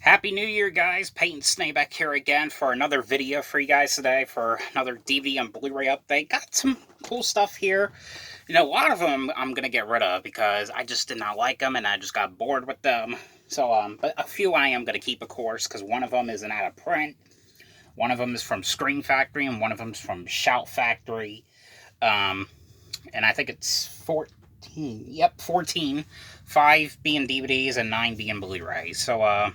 Happy New Year, guys. Peyton Snay back here again for another video for you guys today for another DVD and Blu-ray update. Got some cool stuff here. A lot of them I'm going to get rid of because I just did not like them and I just got bored with them. So, but a few I am going to keep, of course, because one of them isn't out of print. One of them is from Screen Factory and one of them is from Shout Factory. And I think it's 14. Yep, 14. 5 being DVDs and 9 being Blu-rays. So,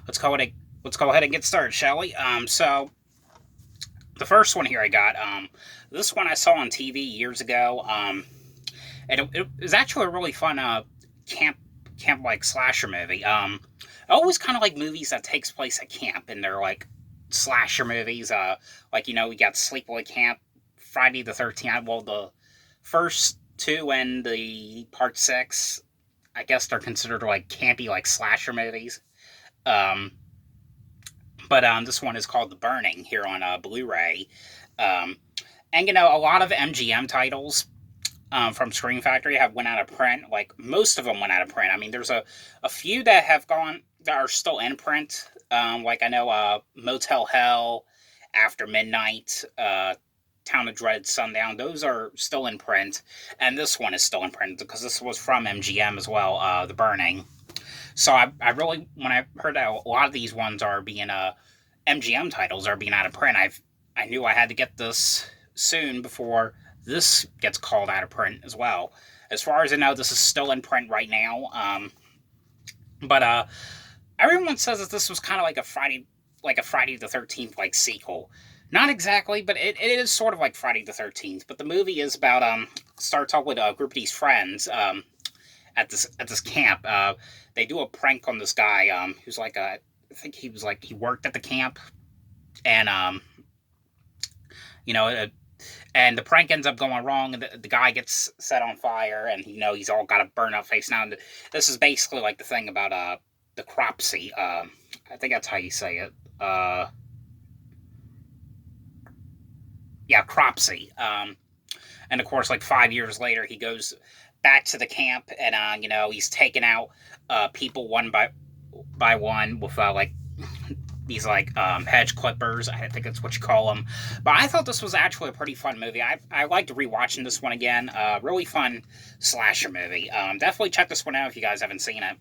let's go ahead and get started, shall we? So the first one here I got, this one I saw on TV years ago, and it was actually a really fun camp like slasher movie. I always kind of like movies that takes place at camp, and they're like slasher movies. We got Sleepaway Camp, Friday the 13th. Well, the first two and the part 6, I guess they're considered like campy like slasher movies. But this one is called The Burning here on Blu-ray. And a lot of MGM titles from Screen Factory have went out of print. Like, most of them went out of print. I mean, there's a few that have gone, that are still in print. Like, I know Motel Hell, After Midnight, Town of Dread, Sundown. Those are still in print. And this one is still in print because this was from MGM as well, The Burning. So I really, when I heard that a lot of these ones are being, MGM titles are being out of print, I knew I had to get this soon before this gets called out of print as well. As far as I know, this is still in print right now. But everyone says that this was kind of like a Friday the 13th like sequel. Not exactly, but it is sort of like Friday the 13th. But the movie is about starts off with a group of these friends at this camp. They do a prank on this guy who's like I think he was like, he worked at the camp, and and the prank ends up going wrong, and the guy gets set on fire, and he's all got a burn up face now. And this is basically like the thing about the cropsy. I think that's how you say it. Yeah, cropsy. And of course, like 5 years later, he goes back to the camp, and he's taking out people one by one with like these like hedge clippers. I think that's what you call them. But I thought this was actually a pretty fun movie. I liked rewatching this one again. Really fun slasher movie. Definitely check this one out if you guys haven't seen it.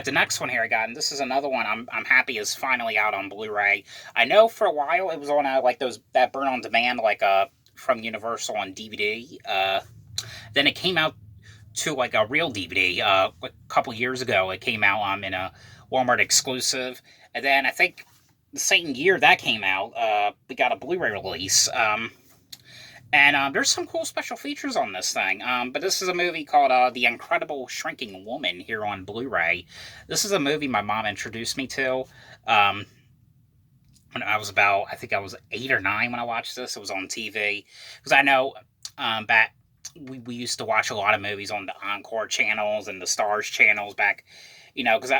The next one here I got, and this is another one I'm happy is finally out on Blu-ray. I know for a while it was on like that burn on demand from Universal on DVD. Then it came out to like a real DVD a couple years ago. It came out in a Walmart exclusive, and then I think the same year that came out, we got a Blu-ray release. And there's some cool special features on this thing. But this is a movie called The Incredible Shrinking Woman here on Blu-ray. This is a movie my mom introduced me to. When I was I think I was 8 or 9 when I watched this. It was on TV. Because I know back, we used to watch a lot of movies on the Encore channels and the Stars channels back, because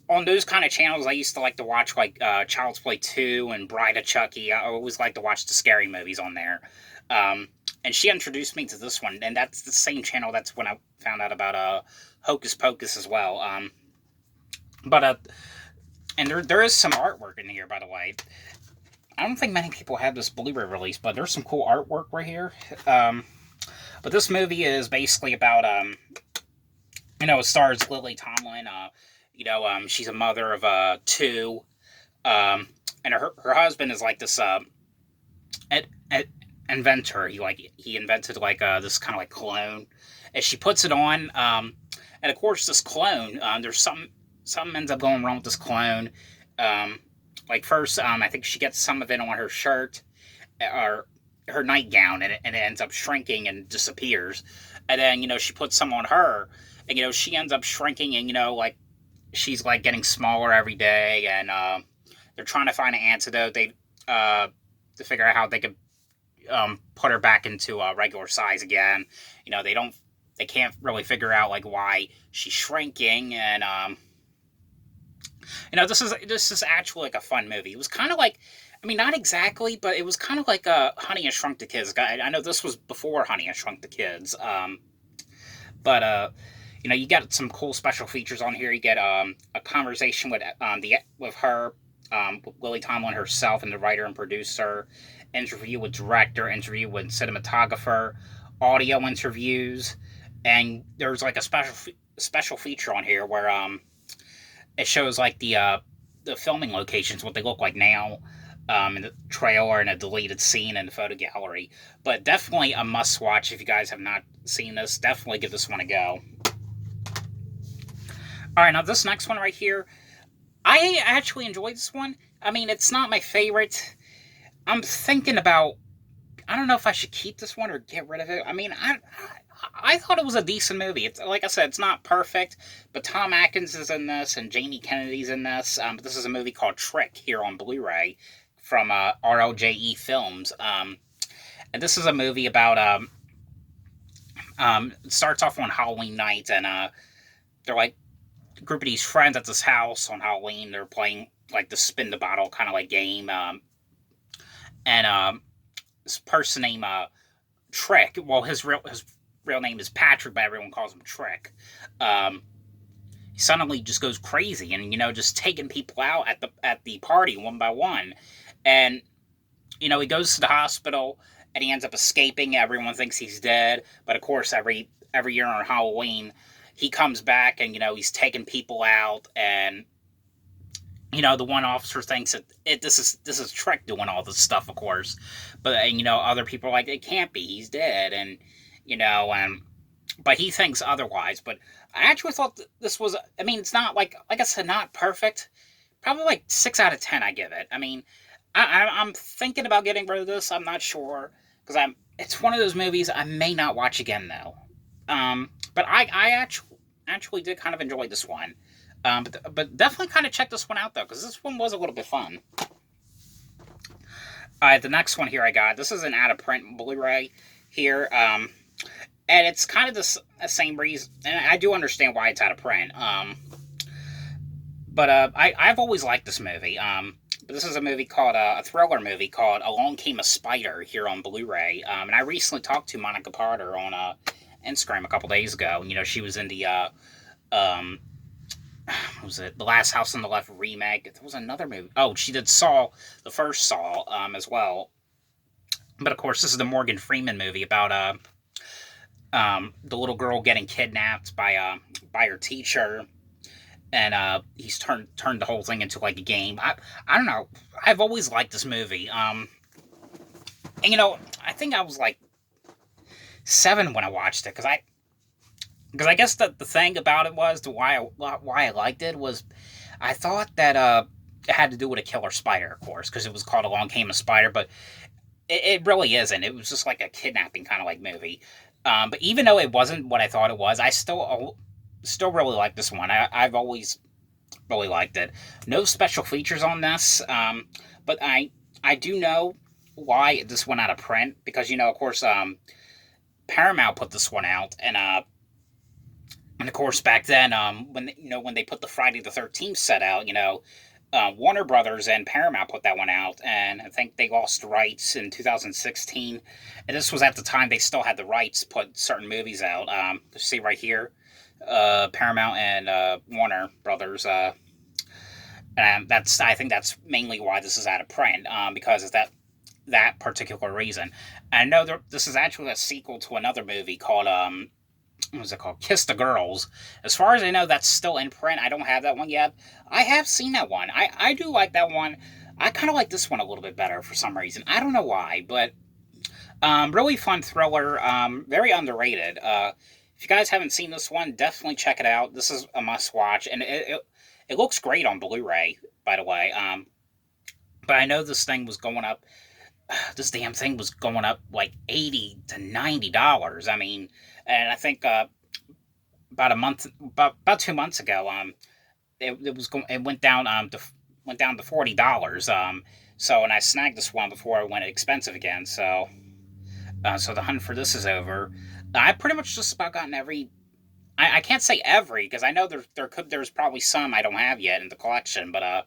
on those kind of channels, I used to like to watch like Child's Play 2 and Bride of Chucky. I always like to watch the scary movies on there. And she introduced me to this one, and that's the same channel. That's when I found out about Hocus Pocus as well. And there is some artwork in here, by the way. I don't think many people have this Blu-ray release, but there's some cool artwork right here. But this movie is basically about, it stars Lily Tomlin. She's a mother of 2. And her husband is like this inventor. He invented like this kind of like cologne. And she puts it on, and of course this cologne, there's something ends up going wrong with this cologne. Like first, I think she gets some of it on her shirt or her nightgown, and it ends up shrinking and disappears. And then she puts some on her, and she ends up shrinking, and like she's like getting smaller every day. And they're trying to find an antidote. To figure out how they could put her back into a regular size again. They can't really figure out like why she's shrinking. And this is actually like a fun movie. It was kind of like, I mean, not exactly, but it was kind of like Honey, I Shrunk the Kids. I know this was before Honey, I Shrunk the Kids. But You know, you get some cool special features on here. You get a conversation with her, with Lily Tomlin herself, and the writer and producer. Interview with director. Interview with cinematographer. Audio interviews, and there's like a special feature on here where it shows like the filming locations, what they look like now, in the trailer and a deleted scene in the photo gallery. But definitely a must watch if you guys have not seen this. Definitely give this one a go. All right, now this next one right here, I actually enjoyed this one. I mean, it's not my favorite. I'm thinking about, I don't know if I should keep this one or get rid of it. I mean, I thought it was a decent movie. It's like I said, it's not perfect, but Tom Atkins is in this and Jamie Kennedy's in this. But this is a movie called Trick here on Blu-ray from RLJE Films. And this is a movie about it starts off on Halloween night, and they're like a group of these friends at this house on Halloween. They're playing like the spin the bottle kind of like game, and this person named Trick. Well, his real name is Patrick, but everyone calls him Trick. He suddenly just goes crazy, and just taking people out at the party one by one, and he goes to the hospital, and he ends up escaping. Everyone thinks he's dead, but of course, every year on Halloween, he comes back, and he's taking people out, and the one officer thinks that this is Trick doing all this stuff, of course, but other people are like, it can't be, he's dead, and but he thinks otherwise. But I actually thought this was, I mean, it's not like I said, not perfect. Probably like 6 out of 10 I give it. I mean, I'm thinking about getting rid of this. I'm not sure, because it's one of those movies I may not watch again though. But I actually did kind of enjoy this one. But definitely kind of check this one out though, because this one was a little bit fun. The next one here I got, this is an out of print Blu-ray here, and it's kind of the same reason, and I do understand why it's out of print. But I've always liked this movie. But this is a movie called a thriller movie called Along Came a Spider here on Blu-ray. And I recently talked to Monica Carter on Instagram a couple days ago. She was in the what was it? The Last House on the Left remake. There was another movie. Oh, she did Saw, the first Saw, as well. But of course, this is the Morgan Freeman movie about the little girl getting kidnapped by her teacher, and he's turned the whole thing into like a game. I don't know. I've always liked this movie. And I think I was like 7 when I watched it, because I guess the thing about it was, why I liked it was, I thought that it had to do with a killer spider, of course, because it was called Along Came a Spider, but it really isn't. It was just like a kidnapping kind of like movie. But even though it wasn't what I thought it was, I still really like this one. I've always really liked it. No special features on this, but I do know why this went out of print, because of course Paramount put this one out, and of course back then when they put the Friday the 13th set out, Warner Brothers and Paramount put that one out, and I think they lost rights in 2016. And this was at the time they still had the rights to put certain movies out. Let's see right here, Paramount and Warner Brothers. And I think that's mainly why this is out of print, because of that particular reason. I know this is actually a sequel to another movie called what was it called? Kiss the Girls. As far as I know, that's still in print. I don't have that one yet. I have seen that one. I do like that one. I kind of like this one a little bit better for some reason. I don't know why, but really fun thriller. Very underrated. If you guys haven't seen this one, definitely check it out. This is a must watch, and it looks great on Blu-ray, by the way. But I know this thing was going up. This damn thing was going up like $80 to $90. I mean, and I think about 2 months ago, it went down to $40. So, and I snagged this one before it went expensive again. So the hunt for this is over. I pretty much just about gotten every. I can't say every, because I know there's probably some I don't have yet in the collection, but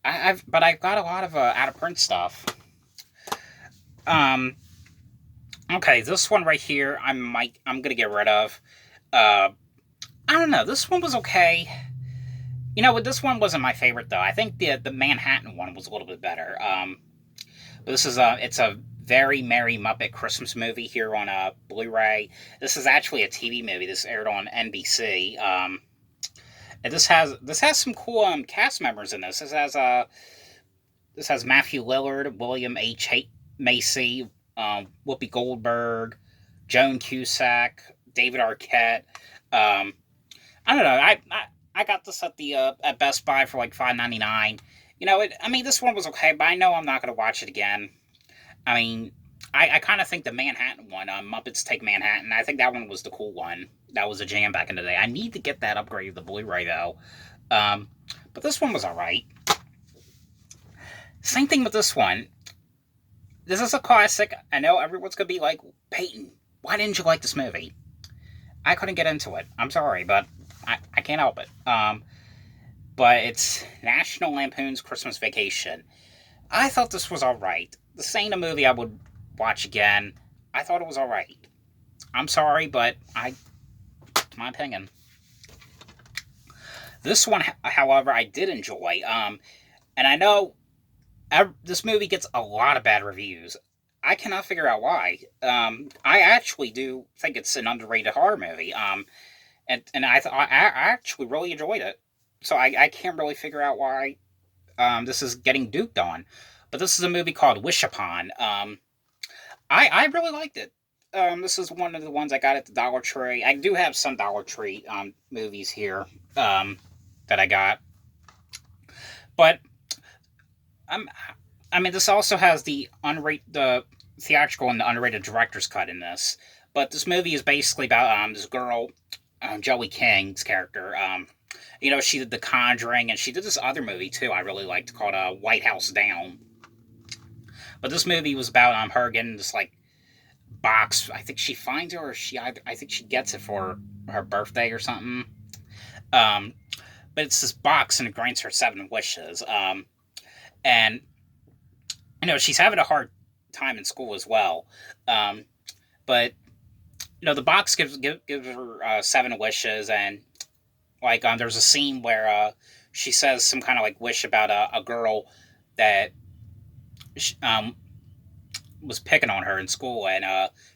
I've got a lot of out of print stuff. Okay, this one right here, I'm gonna get rid of. I don't know. This one was okay. You know, this one wasn't my favorite though. I think the Manhattan one was a little bit better. But this is it's a very Merry Muppet Christmas movie here on a Blu-ray. This is actually a TV movie. This aired on NBC. And this has some cool cast members in this. This has Matthew Lillard, William H. Macy, Whoopi Goldberg, Joan Cusack, David Arquette. Um, I don't know. I got this at the at Best Buy for like $5.99. You know, I mean, this one was okay, but I know I'm not going to watch it again. I mean, I kind of think the Manhattan one, Muppets Take Manhattan, I think that one was the cool one. That was a jam back in the day. I need to get that upgrade of the Blu-ray though. But this one was alright. Same thing with this one. This is a classic. I know everyone's going to be like, Peyton, why didn't you like this movie? I couldn't get into it. I'm sorry, but I can't help it. But it's National Lampoon's Christmas Vacation. I thought this was alright. This ain't a movie I would watch again. I thought it was alright. I'm sorry, but it's my opinion. This one, however, I did enjoy. And I know this movie gets a lot of bad reviews. I cannot figure out why. I actually do think it's an underrated horror movie. And I actually really enjoyed it. So I can't really figure out why this is getting duped on. But this is a movie called Wish Upon. I really liked it. This is one of the ones I got at the Dollar Tree. I do have some Dollar Tree movies here that I got. But I mean, this also has the theatrical and the unrated director's cut in this. But this movie is basically about this girl, Joey King's character. You know, she did The Conjuring, and she did this other movie too I really liked called White House Down. But this movie was about her getting this like box. I think she finds it, or I think she gets it for her birthday or something. But it's this box, and it grants her 7 wishes. And you know, she's having a hard time in school as well. But you know, the box gives her 7 wishes, and like there's a scene where she says some kind of like wish about a girl that was picking on her in school, and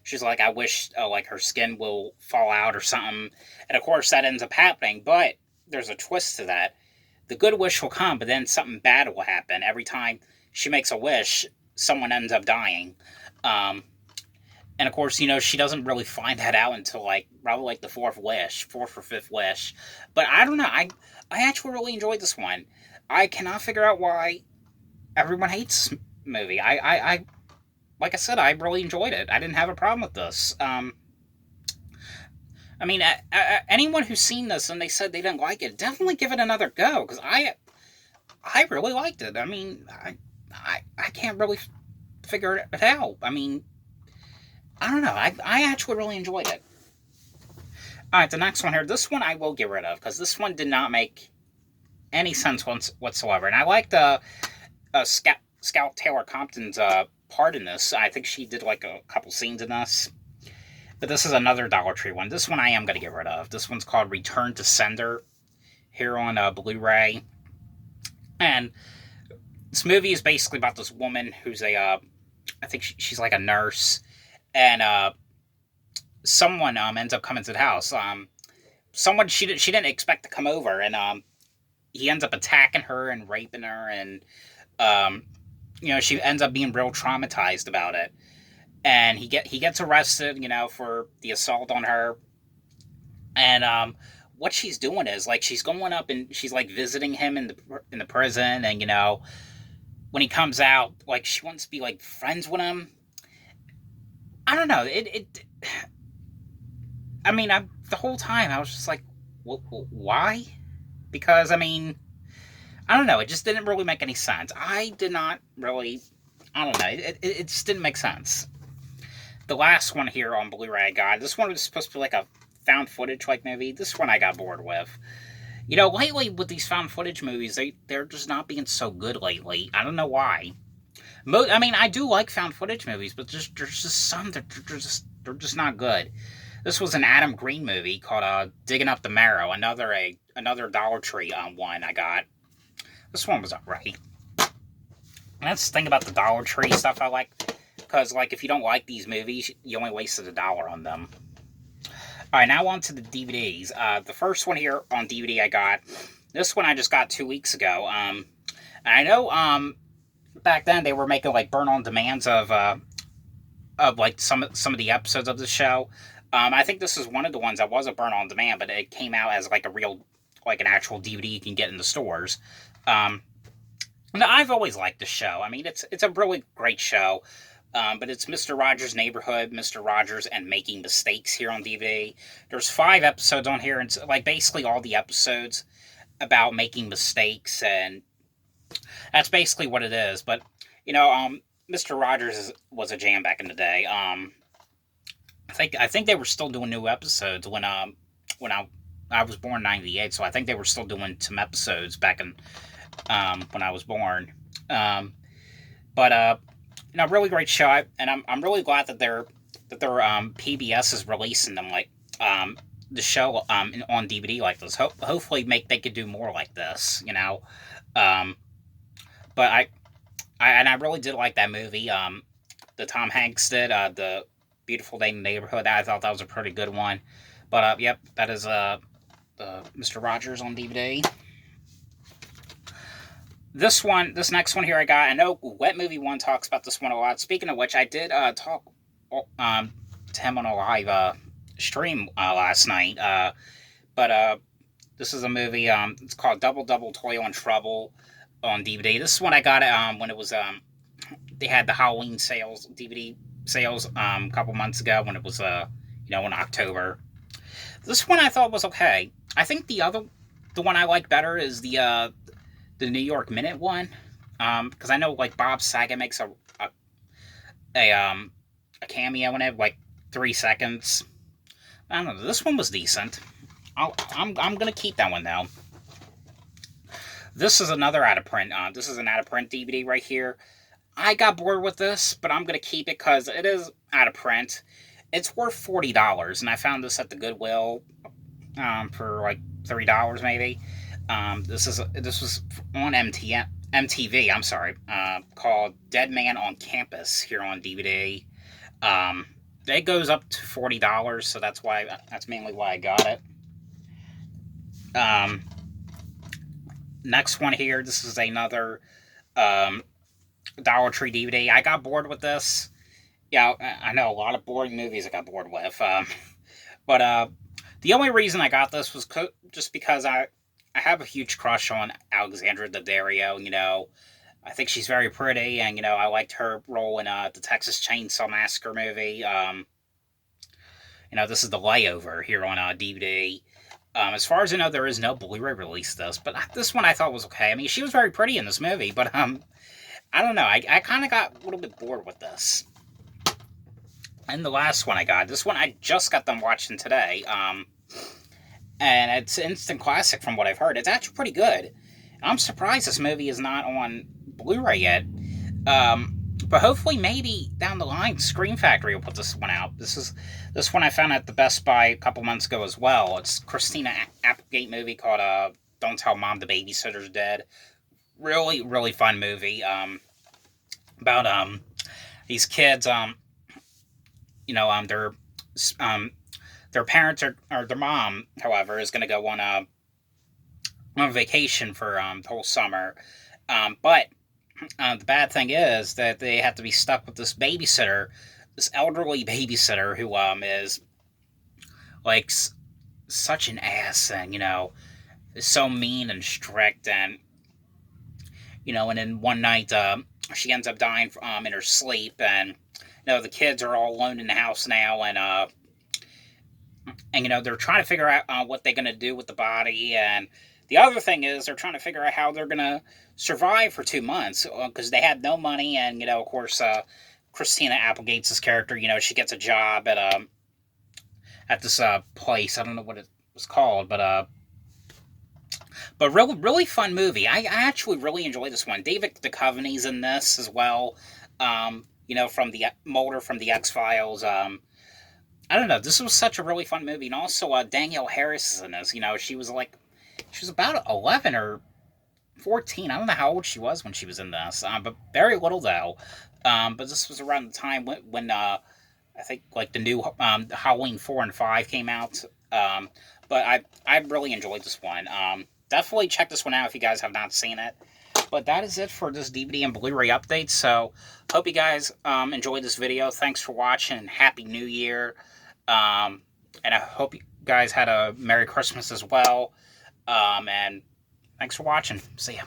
she's like, I wish like her skin will fall out or something. And of course that ends up happening, but there's a twist to that. The good wish will come, but then something bad will happen. Every time she makes a wish, someone ends up dying. And of course, you know, she doesn't really find that out until like probably like the 4th or 5th wish. But I don't know. I actually really enjoyed this one. I cannot figure out why everyone hates this movie. I like I said, I really enjoyed it. I didn't have a problem with this. I mean, anyone who's seen this and they said they didn't like it, definitely give it another go, because I really liked it. I mean, I can't really figure it out. I mean, I don't know. I actually really enjoyed it. Alright, the next one here. This one I will get rid of, because this one did not make any sense whatsoever. And I liked Scout Taylor Compton's part in this. I think she did like a couple scenes in this. But this is another Dollar Tree one. This one I am going to get rid of. This one's called Return to Sender here on Blu-ray. And this movie is basically about this woman who's I think she's like a nurse. And someone ends up coming to the house. Someone she didn't expect to come over. And he ends up attacking her and raping her. And, you know, she ends up being real traumatized about it. And he gets arrested, you know, for the assault on her. And what she's doing is like she's going up and she's like visiting him in the prison, and you know, when he comes out, like she wants to be like friends with him. I don't know. I mean, the whole time I was just like, why? Because I mean, I don't know. It just didn't really make any sense. I did not really. I don't know. It just didn't make sense. The last one here on Blu-ray I got, this one was supposed to be like a found footage like movie. This one I got bored with. You know, lately with these found footage movies, they're just not being so good lately. I don't know why. I mean, I do like found footage movies, but there's just some that they're just not good. This was an Adam Green movie called Digging Up the Marrow. Another Dollar Tree one I got. This one was alright. And that's the thing about the Dollar Tree stuff I like, because like if you don't like these movies, you only wasted $1 on them. All right, now on to the DVDs. The first one here on DVD I got. This one I just got 2 weeks ago. And I know back then they were making like burn on demands of like some of the episodes of the show. I think this is one of the ones that was a burn on demand, but it came out as like an actual DVD you can get in the stores. And I've always liked the show. I mean, it's a really great show. But it's Mr. Rogers' Neighborhood, Mr. Rogers, and Making Mistakes here on DVD. There's 5 episodes on here, and it's like basically all the episodes about making mistakes, and that's basically what it is. But Mr. Rogers was a jam back in the day. I think they were still doing new episodes when I was born in '98, so I think they were still doing some episodes back in when I was born. But really great show, and I'm really glad that their PBS is releasing them like the show on DVD like this. Hopefully, they could do more like this, But I really did like that movie. The Tom Hanks did the Beautiful Day in the Neighborhood. I thought that was a pretty good one. But yep, that is Mr. Rogers on DVD. This next one here I got. I know Wet Movie One talks about this one a lot. Speaking of which, I did talk to him on a live stream last night. But this is a movie. It's called Double Double Toil and Trouble on DVD. This is one I got when it was they had the Halloween sales, DVD sales a couple months ago when it was in October. This one I thought was okay. I think the one I like better is the New York Minute one, because I know like Bob Saget makes a cameo in it, like 3 seconds. I don't know. This one was decent. I'm gonna keep that one though. This is another out of print. This is an out of print DVD right here. I got bored with this, but I'm gonna keep it because it is out of print. It's worth $40, and I found this at the Goodwill for like $3 maybe. This was on MTV. I'm sorry, called Dead Man on Campus here on DVD. It goes up to $40, so that's mainly why I got it. Next one here. This is another Dollar Tree DVD. I got bored with this. Yeah, I know a lot of boring movies I got bored with. But the only reason I got this was just because I have a huge crush on Alexandra Daddario. I think she's very pretty, and I liked her role in the Texas Chainsaw Massacre movie. This is the Layover here on DVD. As far as I know, there is no Blu-ray release of this, but this one I thought was okay. I mean, she was very pretty in this movie, but I don't know. I kind of got a little bit bored with this. And the last one I got, this one I just got done watching today. And it's an instant classic from what I've heard. It's actually pretty good. I'm surprised this movie is not on Blu-ray yet. But hopefully, maybe down the line, Scream Factory will put this one out. This one I found at the Best Buy a couple months ago as well. It's Christina Applegate movie called Don't Tell Mom the Babysitter's Dead. Really, really fun movie. About these kids. Their parents or their mom, however, is going to go on a vacation for the whole summer. But the bad thing is that they have to be stuck with this babysitter, this elderly babysitter who is like such an ass and is so mean and strict, and and then one night she ends up dying in her sleep, and the kids are all alone in the house now, and they're trying to figure out what they're going to do with the body. And the other thing is they're trying to figure out how they're going to survive for 2 months because they had no money. And, of course, Christina Applegate's character, she gets a job at this place. I don't know what it was called, but really, really fun movie. I actually really enjoyed this one. David Duchovny's in this as well. From the Mulder from the X-Files. I don't know. This was such a really fun movie, and also Danielle Harris is in this. You know, she was about 11 or 14. I don't know how old she was when she was in this, but very little though. But this was around the time when I think like the new Halloween 4 and 5 came out. But I really enjoyed this one. Definitely check this one out if you guys have not seen it. But that is it for this DVD and Blu-ray update. So hope you guys enjoyed this video. Thanks for watching, and Happy New Year. And I hope you guys had a Merry Christmas as well. And thanks for watching. See ya.